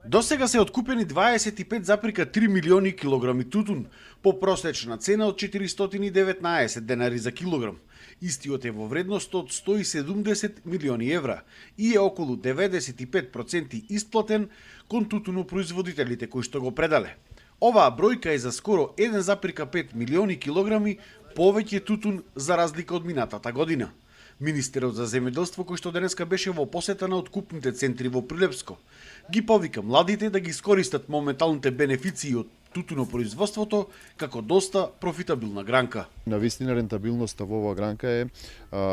До сега се откупени 25,3 милиони килограми тутун по просечна цена од 419 денари за килограм. Истиот е во вредност од 170 милиони евра и е околу 95% исплатен кон тутунопроизводителите кои што го предале. Оваа бројка е за скоро 1,5 милиони килограми повеќе тутун за разлика од минатата година. Министерот за земјоделство, кој што денеска беше во посета на откупните центри во Прилепско, ги повика младите да ги искористат моменталните бенефиции од тутунопроизводството како доста профитабилна гранка. Навистина рентабилноста во оваа гранка е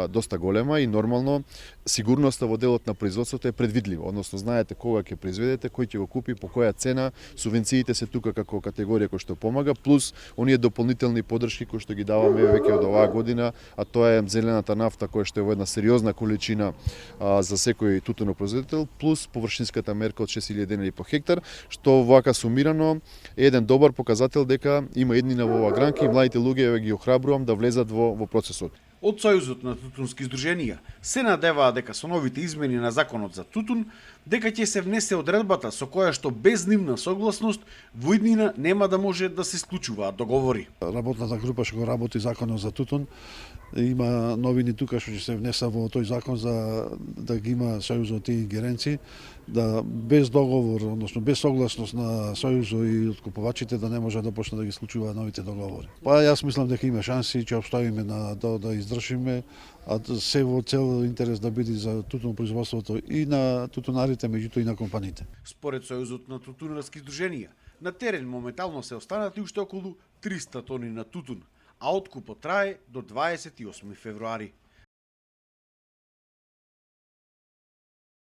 доста голема и нормално сигурноста во делот на производството е предвидлива, односно знаете кога ќе произведете, кој ќе го купи, по која цена, субвенциите се тука како категорија кој што помага, плюс оние дополнителни поддршки кои што ги даваме веќе од оваа година, а тоа е зелената нафта која што е во една сериозна количина за секој тутунопроизводител, плюс површинската мерка од 6000 денари по хектар, што вака сумирано е еден добар показател дека има еднина во оваа гранка и младите луѓе ги охрабрувам да влезат во процесот. Од Сојузот на тутунски здруженија се надеваа дека со новите измени на законот за тутун, дека ќе се внесе одредбата со која што без нивна согласност во иднина нема да може да се склучуваат договори. Работната група што го работи законот за тутун, има новини тука што ќе се внеса во тој закон за да ги има Сојузот тие ингеренции, да без договор, односно без согласност на Сојузот и откупувачите да не може да почне да ги склучуваат новите договори. Па јас мислам дека има шанси, ќе обстоиме на да издржиме, а се во цел интерес да биде за тутунопроизводството и на тутунарите, меѓутоа и на компаниите. Според Сојузот на тутунарски здруженија, на терен моментално се останати уште околу 300 тони на тутун, а откупот трае до 28 февруари.